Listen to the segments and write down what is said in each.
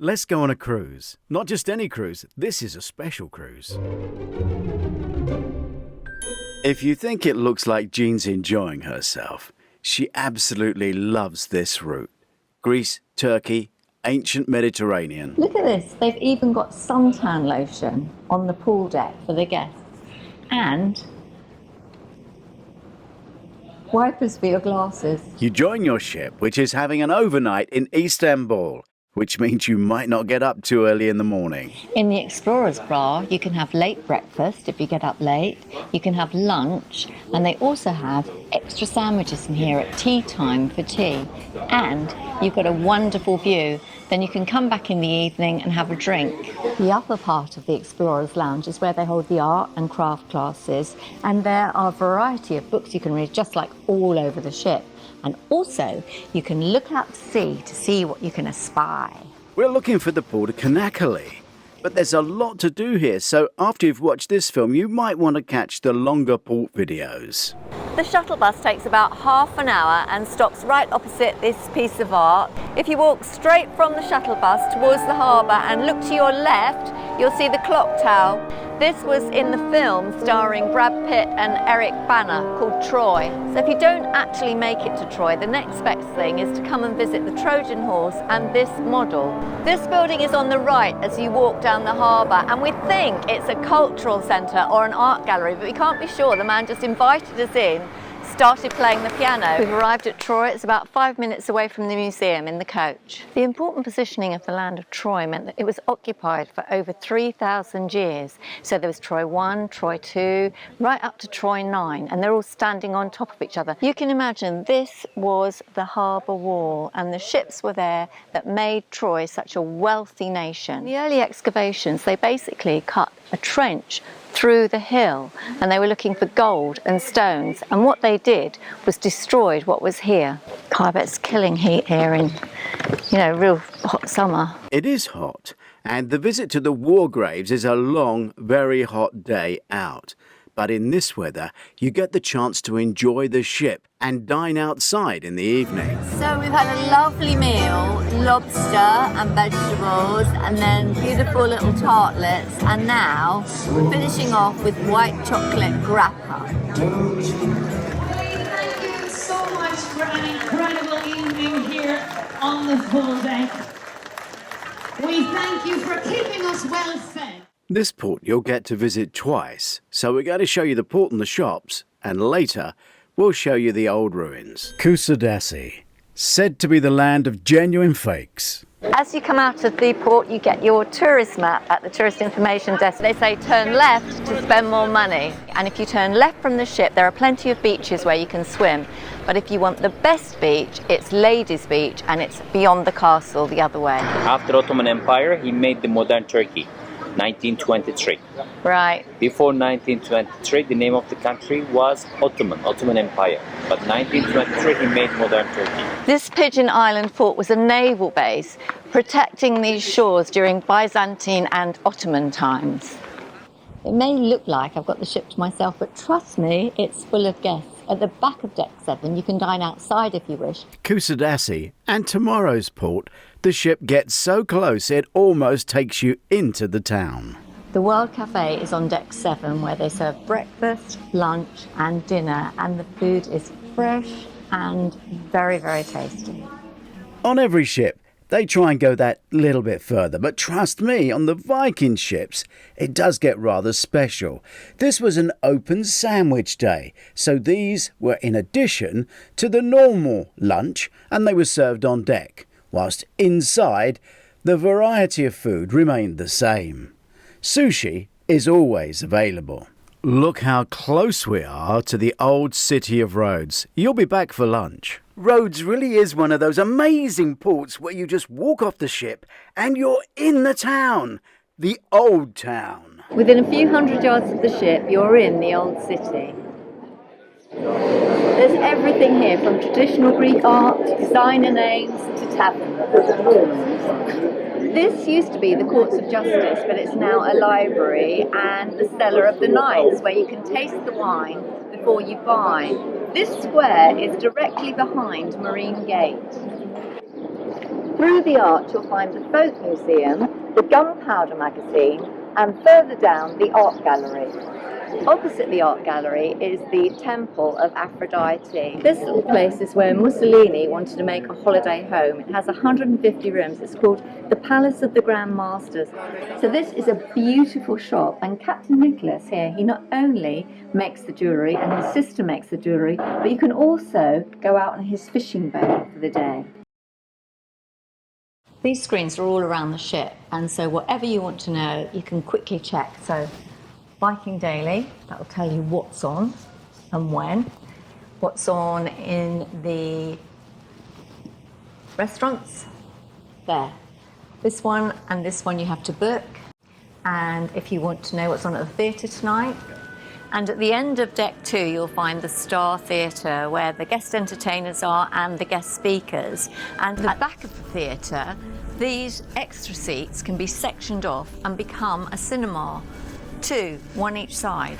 let's go on a cruise. Not just any cruise, this is a special cruise. If you think it looks like Jean's enjoying herself, she absolutely loves this route. Greece, Turkey, Ancient Mediterranean. Look at this, they've even got suntan lotion on the pool deck for the guests. And wipers for your glasses. You join your ship, which is having an overnight in Istanbul, which means you might not get up too early in the morning. In the Explorer's Bar, you can have late breakfast if you get up late. You can have lunch, and they also have extra sandwiches in here at tea time for tea. And you've got a wonderful view. Then you can come back in the evening and have a drink. The upper part of the Explorer's Lounge is where they hold the art and craft classes, and there are a variety of books you can read, just like all over the ship. And also, you can look out to see what you can espy. We're looking for the port of Canakkale, but there's a lot to do here, so after you've watched this film, you might want to catch the longer port videos. The shuttle bus takes about half an hour and stops right opposite this piece of art. If you walk straight from the shuttle bus towards the harbour and look to your left, you'll see the clock tower. This was in the film starring Brad Pitt and Eric Bana called Troy. So if you don't actually make it to Troy, the next best thing is to come and visit the Trojan horse and this model. This building is on the right as you walk down the harbour, and we think it's a cultural centre or an art gallery, but we can't be sure. The man just invited us in, started playing the piano. We've arrived at Troy. It's about 5 minutes away from the museum in the coach. The important positioning of the land of Troy meant that it was occupied for over 3,000 years. So there was Troy 1, Troy 2, right up to Troy 9, and they're all standing on top of each other. You can imagine this was the harbour wall, and the ships were there that made Troy such a wealthy nation. In the early excavations, they basically cut a trench through the hill, and they were looking for gold and stones, and what they did was destroyed what was here. God, I bet it's killing heat here in, real hot summer. It is hot, and the visit to the war graves is a long, very hot day out. But in this weather, you get the chance to enjoy the ship and dine outside in the evening. So we've had a lovely meal, lobster and vegetables, and then beautiful little tartlets, and now we're finishing off with white chocolate grappa. Thank you so much for an incredible evening here on the pool deck. We thank you for keeping us well fed. This port you'll get to visit twice, so we're going to show you the port and the shops, and later we'll show you the old ruins. Kusadasi, said to be the land of genuine fakes. As you come out of the port, you get your tourist map at the tourist information desk. They say turn left to spend more money. And if you turn left from the ship, there are plenty of beaches where you can swim. But if you want the best beach, it's Ladies Beach, and it's beyond the castle the other way. After Ottoman Empire, he made the modern Turkey. 1923. Right. Before 1923, the name of the country was Ottoman Empire. But 1923, he made modern Turkey. This Pigeon Island fort was a naval base protecting these shores during Byzantine and Ottoman times. It may look like I've got the ship to myself, but trust me, it's full of guests. At the back of Deck 7, you can dine outside if you wish. Kusadasi and tomorrow's port, the ship gets so close it almost takes you into the town. The World Cafe is on Deck 7, where they serve breakfast, lunch and dinner, and the food is fresh and very, very tasty. On every ship, they try and go that little bit further, but trust me, on the Viking ships, it does get rather special. This was an open sandwich day, so these were in addition to the normal lunch, and they were served on deck, whilst inside, the variety of food remained the same. Sushi is always available. Look how close we are to the old city of Rhodes. You'll be back for lunch. Rhodes really is one of those amazing ports where you just walk off the ship and you're in the town, the old town. Within a few hundred yards of the ship, you're in the old city. There's everything here, from traditional Greek art, to designer names, to taverns. This used to be the Courts of Justice, but it's now a library and the cellar of the knights, where you can taste the wine before you buy. This square is directly behind Marine Gate. Through the arch you'll find the Folk Museum, the Gunpowder Magazine, and further down the Art Gallery. Opposite the Art Gallery is the Temple of Aphrodite. This little place is where Mussolini wanted to make a holiday home. It has 150 rooms. It's called the Palace of the Grand Masters. So this is a beautiful shop, and Captain Nicholas here, he not only makes the jewellery and his sister makes the jewellery, but you can also go out on his fishing boat for the day. These screens are all around the ship, and so whatever you want to know, you can quickly check. So Viking Daily, that will tell you what's on and when, what's on in the restaurants, there. This one and this one you have to book, and if you want to know what's on at the theatre tonight. And at the end of Deck 2 you'll find the Star Theatre, where the guest entertainers are and the guest speakers. And at the back of the theatre, these extra seats can be sectioned off and become a cinema. 2, one each side.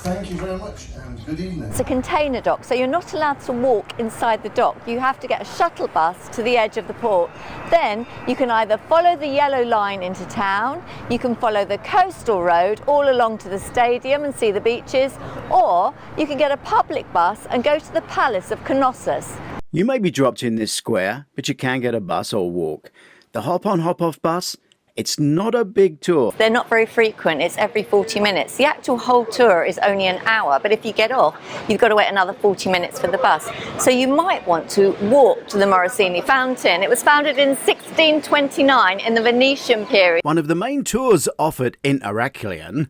Thank you very much and good evening. It's a container dock, so you're not allowed to walk inside the dock. You have to get a shuttle bus to the edge of the port. Then you can either follow the yellow line into town, you can follow the coastal road all along to the stadium and see the beaches, or you can get a public bus and go to the Palace of Knossos. You may be dropped in this square, but you can get a bus or walk. The hop-on, hop-off bus, it's not a big tour. They're not very frequent, it's every 40 minutes. The actual whole tour is only an hour, but if you get off, you've got to wait another 40 minutes for the bus. So you might want to walk to the Morosini Fountain. It was founded in 1629 in the Venetian period. One of the main tours offered in Heraklion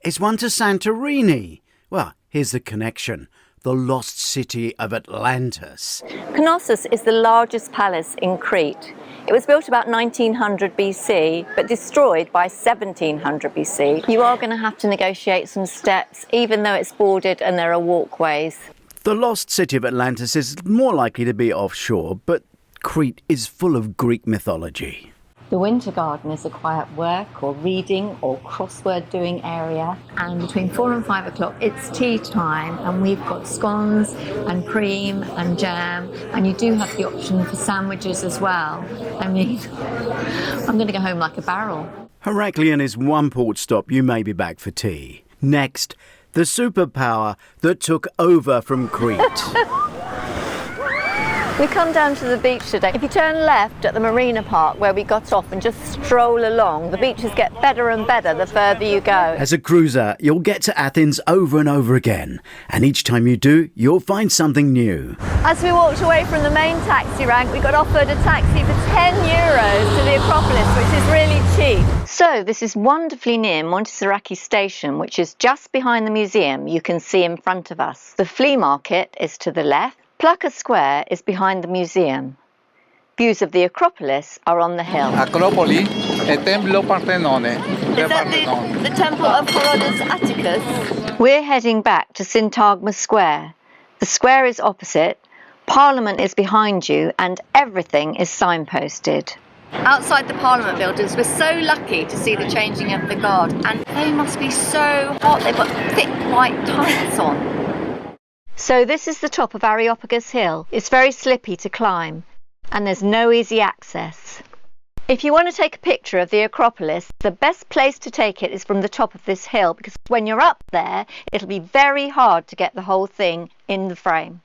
is one to Santorini. Well, here's the connection. The lost city of Atlantis. Knossos is the largest palace in Crete. It was built about 1900 BC, but destroyed by 1700 BC. You are going to have to negotiate some steps, even though it's bordered and there are walkways. The lost city of Atlantis is more likely to be offshore, but Crete is full of Greek mythology. The Wintergarden is a quiet work or reading or crossword doing area, and between 4 and 5 o'clock it's tea time, and we've got scones and cream and jam, and you do have the option for sandwiches as well. I mean, I'm going to go home like a barrel. Heraklion is one port stop. You may be back for tea. Next, the superpower that took over from Crete. We come down to the beach today. If you turn left at the Marina Park where we got off and just stroll along, the beaches get better and better the further you go. As a cruiser, you'll get to Athens over and over again, and each time you do, you'll find something new. As we walked away from the main taxi rank, we got offered a taxi for €10 to the Acropolis, which is really cheap. So this is wonderfully near Montserraki Station, which is just behind the museum you can see in front of us. The flea market is to the left. Plaka Square is behind the museum. Views of the Acropolis are on the hill. Acropoli e Templo Partenone. Is that the temple of Herodes Atticus? We're heading back to Syntagma Square. The square is opposite, Parliament is behind you, and everything is signposted. Outside the Parliament buildings, we're so lucky to see the changing of the guard, and they must be so hot. They've got thick white tights on. So this is the top of Areopagus Hill. It's very slippy to climb, and there's no easy access. If you want to take a picture of the Acropolis, the best place to take it is from the top of this hill, because when you're up there, it'll be very hard to get the whole thing in the frame.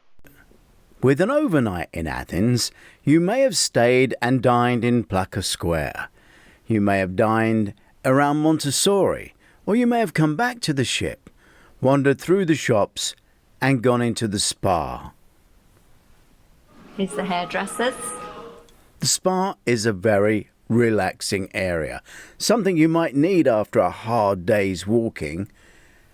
With an overnight in Athens, you may have stayed and dined in Plaka Square. You may have dined around Montessori, or you may have come back to the ship, wandered through the shops, and gone into the spa. Here's the hairdressers. The spa is a very relaxing area, something you might need after a hard day's walking.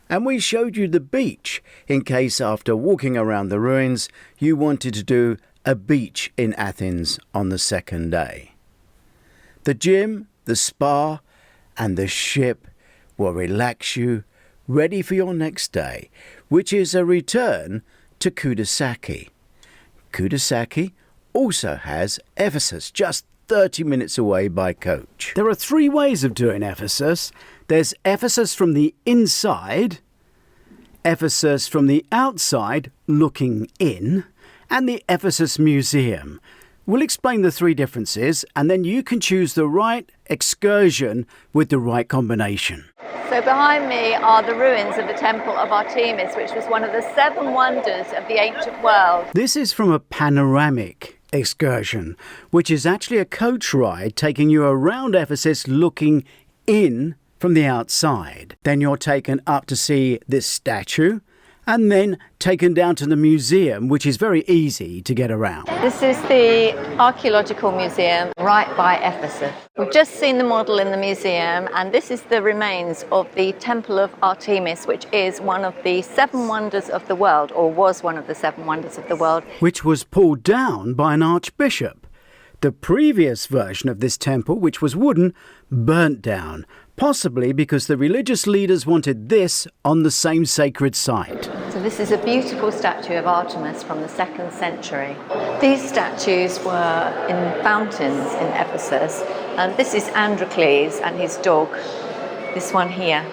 And we showed you the beach in case after walking around the ruins you wanted to do a beach in Athens on the second day. The gym, the spa and the ship will relax you, ready for your next day, which is a return to Kusadasi. Kusadasi also has Ephesus, just 30 minutes away by coach. There are 3 ways of doing Ephesus. There's Ephesus from the inside, Ephesus from the outside looking in, and the Ephesus Museum. We'll explain the three differences and then you can choose the right excursion with the right combination. So behind me are the ruins of the Temple of Artemis, which was one of the 7 wonders of the ancient world. This is from a panoramic excursion, which is actually a coach ride taking you around Ephesus looking in from the outside. Then you're taken up to see this statue and then taken down to the museum, which is very easy to get around. This is the Archaeological Museum right by Ephesus. We've just seen the model in the museum, and this is the remains of the Temple of Artemis, which is one of the 7 wonders of the world, or was one of the 7 wonders of the world. Which was pulled down by an archbishop. The previous version of this temple, which was wooden, burnt down, possibly because the religious leaders wanted this on the same sacred site. So this is a beautiful statue of Artemis from the 2nd century. These statues were in fountains in Ephesus, and this is Androcles and his dog, this one here.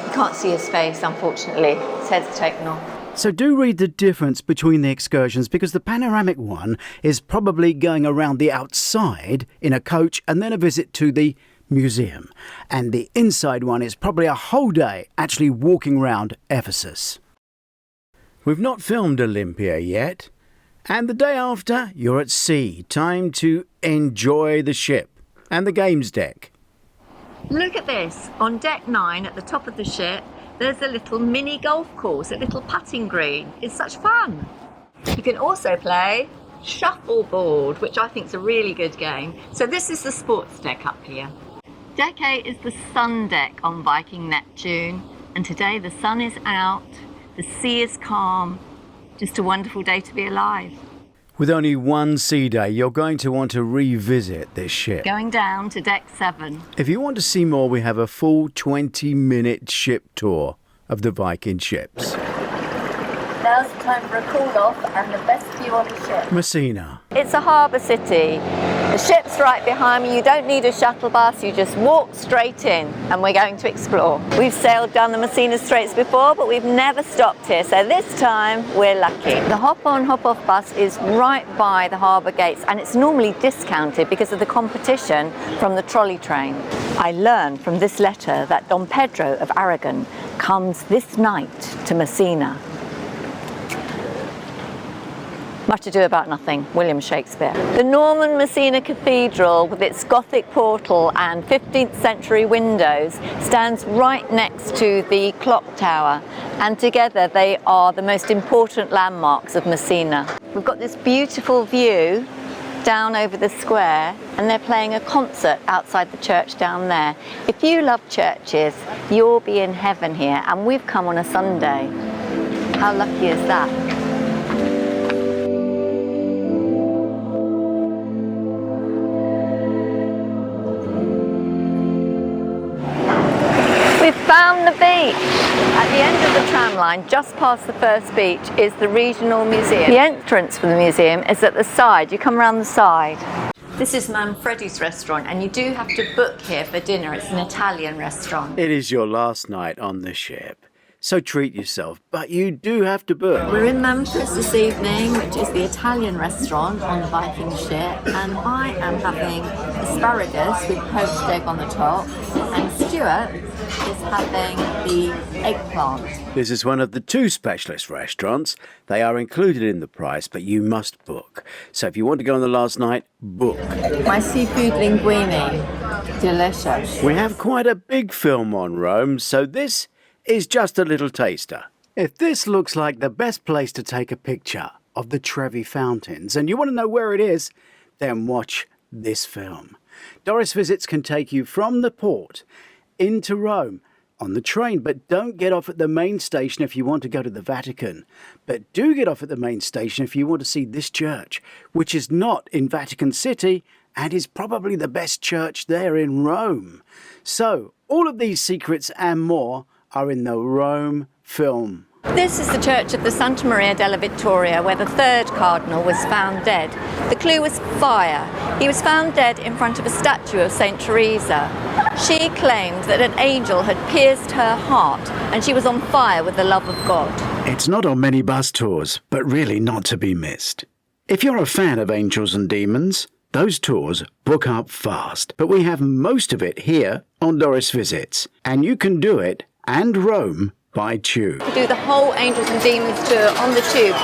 You can't see his face, unfortunately. His head's taken off. So do read the difference between the excursions, because the panoramic one is probably going around the outside in a coach and then a visit to the museum. And the inside one is probably a whole day actually walking around Ephesus. We've not filmed Olympia yet. And the day after, you're at sea. Time to enjoy the ship and the games deck. Look at this. On deck 9 at the top of the ship, there's a little mini golf course, a little putting green. It's such fun. You can also play shuffleboard, which I think is a really good game. So this is the sports deck up here. Deck 8 is the sun deck on Viking Neptune. And today the sun is out, the sea is calm. Just a wonderful day to be alive. With only one sea day, you're going to want to revisit this ship. Going down to deck 7. If you want to see more, we have a full 20-minute ship tour of the Viking ships. Now's the time for a cool off and the best view on the ship. Messina. It's a harbour city. The ship's right behind me. You don't need a shuttle bus. You just walk straight in, and we're going to explore. We've sailed down the Messina Straits before, but we've never stopped here. So this time we're lucky. The hop-on, hop-off bus is right by the harbour gates, and it's normally discounted because of the competition from the trolley train. I learned from this letter that Don Pedro of Aragon comes this night to Messina. Much Ado About Nothing, William Shakespeare. The Norman Messina Cathedral, with its Gothic portal and 15th century windows, stands right next to the clock tower, and together they are the most important landmarks of Messina. We've got this beautiful view down over the square, and they're playing a concert outside the church down there. If you love churches, you'll be in heaven here, and we've come on a Sunday. How lucky is that? Found the beach. At the end of the tram line, just past the first beach, is the regional museum. The entrance for the museum is at the side. You come around the side. This is Manfredi's restaurant, and you do have to book here for dinner. It's an Italian restaurant. It is your last night on the ship, so treat yourself, but you do have to book. We're in Manfredi this evening, which is the Italian restaurant on the Viking Ship, and I am having asparagus with poached egg on the top, and Stuart is having the eggplant. This is one of the 2 specialist restaurants. They are included in the price, but you must book. So if you want to go on the last night, book. My seafood linguine, delicious. We have quite a big film on Rome, so this is just a little taster. If this looks like the best place to take a picture of the Trevi Fountains and you want to know where it is, then watch this film. Doris Visits can take you from the port into Rome on the train, but don't get off at the main station if you want to go to the Vatican. But do get off at the main station if you want to see this church, which is not in Vatican City and is probably the best church there in Rome. So all of these secrets and more are in the Rome film. This is the church of the Santa Maria della Vittoria, where the 3rd cardinal was found dead. The clue was fire. He was found dead in front of a statue of Saint Teresa. She claimed that an angel had pierced her heart and she was on fire with the love of God. It's not on many bus tours, but really not to be missed. If you're a fan of Angels and Demons, those tours book up fast. But we have most of it here on Doris Visits, and you can do it and roam by tube. We do the whole Angels and Demons tour on the tube.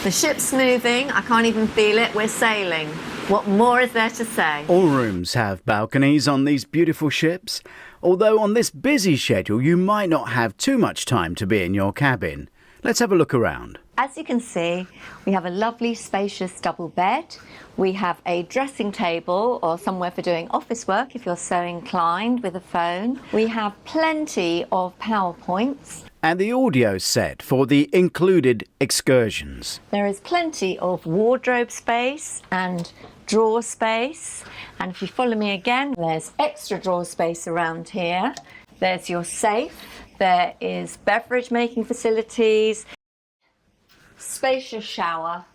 The ship's moving, I can't even feel it, we're sailing. What more is there to say? All rooms have balconies on these beautiful ships, although on this busy schedule you might not have too much time to be in your cabin. Let's have a look around. As you can see, we have a lovely spacious double bed. We have a dressing table or somewhere for doing office work if you're so inclined with a phone. We have plenty of PowerPoints. And the audio set for the included excursions. There is plenty of wardrobe space and drawer space. And if you follow me again, there's extra drawer space around here. There's your safe. There is beverage making facilities. Spacious shower,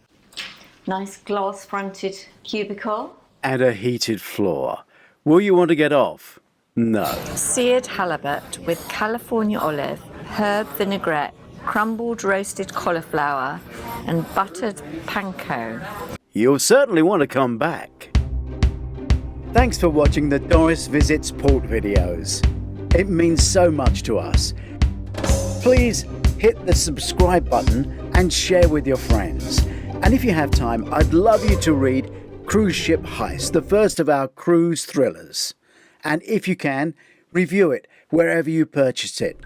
nice glass fronted cubicle. And a heated floor. Will you want to get off? No. Seared halibut with California olive, herb vinaigrette, crumbled roasted cauliflower and buttered panko. You'll certainly want to come back. Thanks for watching the Doris Visits Port videos. It means so much to us. Please hit the subscribe button and share with your friends. And if you have time, I'd love you to read Cruise Ship Heist, the first of our cruise thrillers. And if you can, review it wherever you purchase it.